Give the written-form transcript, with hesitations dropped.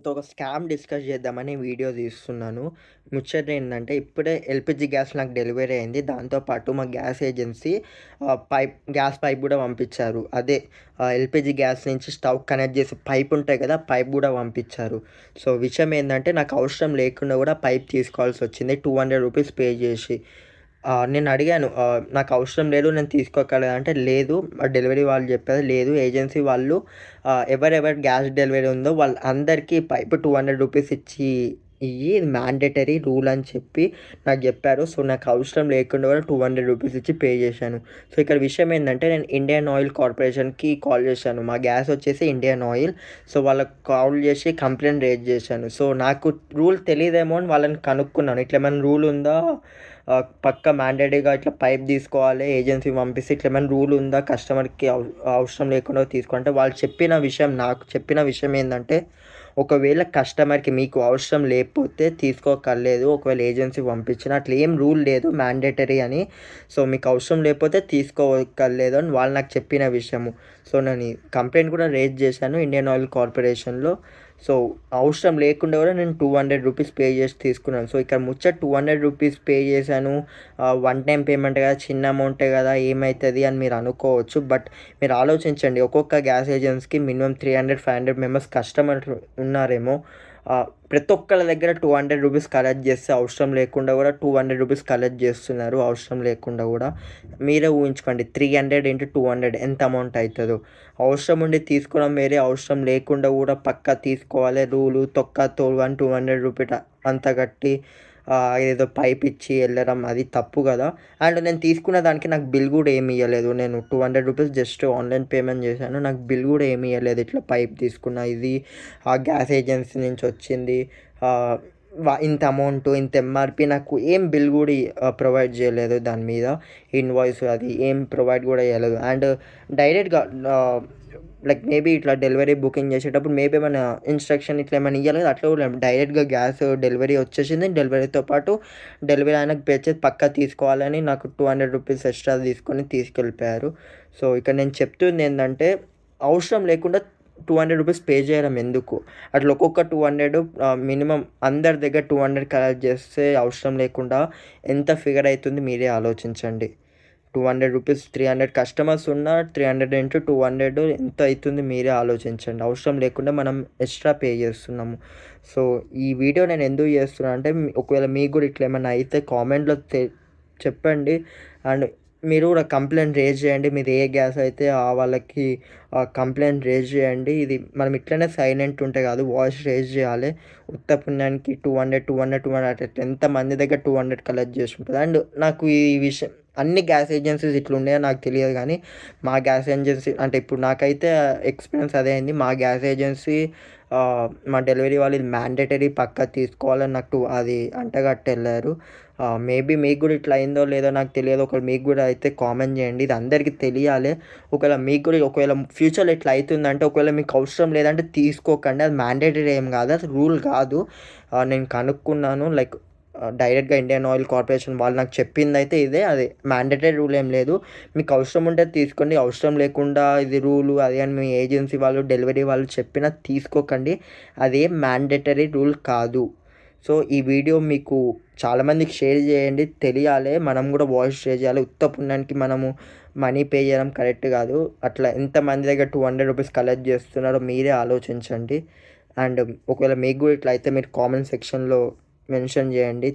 మీతో ఒక scam discuss చేద్దామని వీడియో తీస్తున్నాను. ముచ్చట ఏంటంటే ఇప్పుడే ఎల్‌పిజి గ్యాస్ నాకు డెలివరీ అయింది. దాంతో పాటు మా గ్యాస్ ఏజెన్సీ గ్యాస్ పైప్ గూడా పంపించారు. అదే ఎల్‌పిజి గ్యాస్ నుంచి స్టవ్ కనెక్ట్ చేసే పైప్ ఉంటాయి కదా! పైప్ గూడా పంపించారు. సో, విషయం ఏందంటే నాకు అవసరం లేకుండా గూడా పైప్ తీసుకోవాల్సొచ్చింది. ₹200 పే చేసి. నేను అడిగాను, నాకు అవసరం లేదు, నేను తీసుకోగలనా అంటే, లేదు డెలివరీ వాళ్ళు చెప్పారు. లేదు, ఏజెన్సీ వాళ్ళు ఎవరెవరు గ్యాస్ డెలివరీ ఉందో వాళ్ళందరికీ పైపు ₹200 ఇయ్యి, ఇది మ్యాండేటరీ రూల్ అని చెప్పి నాకు చెప్పారు. సో, నాకు అవసరం లేకుండా కూడా ₹200 ఇచ్చి పే చేశాను. సో, ఇక్కడ విషయం ఏందంటే, నేను ఇండియన్ ఆయిల్ కార్పొరేషన్‌కి కాల్ చేశాను. మా గ్యాస్ వచ్చేసి ఇండియన్ ఆయిల్. సో, వాళ్ళకి కాల్ చేసి కంప్లెయింట్ రైజ్ చేశాను. సో, నాకు రూల్ తెలీదేమో అని వాళ్ళని కనుక్కున్నాను. ఇట్లా ఏమైనా రూల్ ఉందా? పక్కా మ్యాండేటరీగా ఇట్లా పైప్ తీసుకోవాలి, ఏజెన్సీకి పంపిస్తే ఇట్లా ఏమైనా రూల్ ఉందా? కస్టమర్‌కి అవసరం లేకుండా అంటే వాళ్ళు చెప్పిన విషయం, నాకు చెప్పిన విషయం ఏందంటే, ఒకవేళ కస్టమర్‌కి మీకు అవసరం లేకపోతే తీసుకోక్కర్లేదు. ఒకవేళ ఏజెన్సీ పంపించినా అట్లా ఏం రూల్ లేదు మ్యాండేటరీ అని. సో, మీకు అవసరం లేకపోతే తీసుకోక్కర్లేదు అని వాళ్ళు నాకు చెప్పిన విషయము. సో, నేను ఈ కంప్లెయింట్ కూడా రైజ్ చేశాను ఇండియన్ ఆయిల్ కార్పొరేషన్‌లో. సో, అవసరం లేకుండా కూడా నేను ₹200 పే చేసి తీసుకున్నాను. సో, ఇక్కడ ముచ్చట ₹200 పే చేశాను. వన్ టైమ్ పేమెంట్ కదా! చిన్న అమౌంటే కదా! ఏమైతది అని మీరు అనుకోవచ్చు. బట్ మీరు ఆలోచించండి, ఒక్కొక్క గ్యాస్ ఏజెన్సీకి మినిమమ్ 300, 500 మెంబర్స్ కస్టమర్లు ఉన్నారేమో. ప్రతి ఒక్కళ్ళ దగ్గర ₹200 కలెక్ట్ చేస్తే అవసరం లేకుండా కూడా ₹200 కలెక్ట్ చేస్తున్నారు. అవసరం లేకుండా కూడా. మీరే ఊహించుకోండి, 300 ఇంటూ 200 ఎంత అమౌంట్ అయితదో. అవసరం ఉండి తీసుకోవడం వేరే, అవసరం లేకుండా కూడా పక్కా తీసుకోవాలి రూలు, తొక్క తోలు అని ₹200 అంత కట్టి ఏదో పైప్ ఇచ్చి వెళ్ళడం అది తప్పు కదా! అండ్ నేను తీసుకున్న దానికి నాకు బిల్ కూడా ఏమి ఇయ్యలేదు. నేను ₹200 జస్ట్ ఆన్‌లైన్ పేమెంట్ చేశాను. నాకు బిల్ కూడా ఏమి ఇయ్యలేదు. ఇట్లా పైప్ తీసుకున్న, ఇది ఆ గ్యాస్ ఏజెన్సీ నుంచి వచ్చింది, ఆహ్, ఇంత అమౌంటు, ఇంత ఎంఆర్‌పీ నాకు ఏం బిల్ కూడా ప్రొవైడ్ చేయలేదు దాని మీద. ఇన్వాయిస్ అది ఏం ప్రొవైడ్ కూడా చేయలేదు. అండ్ డైరెక్ట్‌గా లైక్ మేబీ ఇట్లా డెలివరీ బుకింగ్ చేసేటప్పుడు మేబీ ఏమైనా ఇన్‌స్ట్రక్షన్ ఇట్లా ఏమైనా ఇయ్యాలి కదా! అట్లా కూడా లేదు. డైరెక్ట్‌గా గ్యాస్ డెలివరీ వచ్చేసింది. డెలివరీతో పాటు డెలివరీ ఆయనకు పే చేసి పక్కా తీసుకోవాలని నాకు ₹200 ఎక్స్ట్రా తీసుకొని తీసుకెళ్ళిపోయారు. సో, ఇక్కడ నేను చెప్తుందేందంటే, అవసరం లేకుండా ₹200 పే చేయడం ఎందుకు? అట్లా ఒక్కొక్క 200 మినిమమ్ అందరి దగ్గర 200 కలెక్ట్ చేస్తే అవసరం లేకుండా ఎంత ఫిగర్ అయితుంది మీరే ఆలోచించండి. ₹200, 300 కస్టమర్స్ ఉన్నా 300 ఇంటూ 200 ఎంత అయితుంది మీరే ఆలోచించండి. అవసరం లేకుండా మనం ఎక్స్ట్రా పే చేస్తున్నాము. సో, ఈ వీడియో నేను ఎందుకు చేస్తున్నా అంటే, ఒకవేళ మీకు కూడా ఇట్లా ఏమన్నా అయితే కామెంట్‌లో చెప్పండి. అండ్ మీరు కూడా కంప్లెయింట్ రైజ్ చేయండి. మీది ఏ గ్యాస్ అయితే వాళ్ళకి కంప్లెయింట్ రైజ్ చేయండి. ఇది మనం ఇట్లనే సైలెంట్ ఉంటే కాదు, వాయిస్ రైజ్ చేయాలి. ఉత్త పుణ్యానికి 200, 200, 200 అట్లా ఎంతమంది దగ్గర 200 కలెక్ట్ చేసి ఉంటది. అండ్ నాకు ఈ విషయం, అన్ని గ్యాస్ ఏజెన్సీస్ ఇట్లున్నాయో నాకు తెలియదు గానీ, మా గ్యాస్ ఏజెన్సీ అంటే ఇప్పుడు నాకైతే ఎక్స్‌పీరియన్స్ అదే అయింది. మా గ్యాస్ ఏజెన్సీ మా డెలివరీ వాళ్ళు ఇది మ్యాండేటరీ పక్కా తీసుకోవాలని నాకు అది అంటగట్టెళ్లారు. మేబీ మీకు గూడా ఇట్లా అయిందో లేదో నాకు తెలియదు. ఒకవేళ మీకు గూడా అయితే కామెంట్ చేయండి. ఇది అందరికీ తెలియాలి. ఒకవేళ మీకు కూడా ఒకవేళ ఫ్యూచర్‌లో ఇట్లా అయితుందంటే, ఒకవేళ మీకు అవసరం లేదంటే తీసుకోకండి. అది మ్యాండేటరీ ఏం కాదు. అది రూల్ కాదు. నేను కనుక్కున్నాను. లైక్ డైరెక్ట్‌గా ఇండియన్ ఆయిల్ కార్పొరేషన్ వాళ్ళు నాకు చెప్పిందైతే ఇదే. అది మ్యాండేటరీ రూల్ ఏం లేదు. మీకు అవసరం ఉంటే తీసుకోండి. అవసరం లేకుండా ఇది రూలు అది అని మీ ఏజెన్సీ వాళ్ళు, డెలివరీ వాళ్ళు చెప్పినా తీసుకోకండి. అదేం మ్యాండేటరీ రూల్ కాదు. సో, ఈ వీడియో మీకు చాలామందికి షేర్ చేయండి. తెలియాలి. మనం కూడా వాయిస్ షేర్ చేయాలి. ఉత్త పుణ్యానికి మనము మనీ పే చేయడం కరెక్ట్ కాదు. అట్లా ఎంతమంది దగ్గర ₹200 కలెక్ట్ చేస్తున్నారో మీరే ఆలోచించండి. అండ్ ఒకవేళ మీకు కూడా ఇట్లా అయితే మీరు కామెంట్ సెక్షన్‌లో మెన్షన్ చేయండి.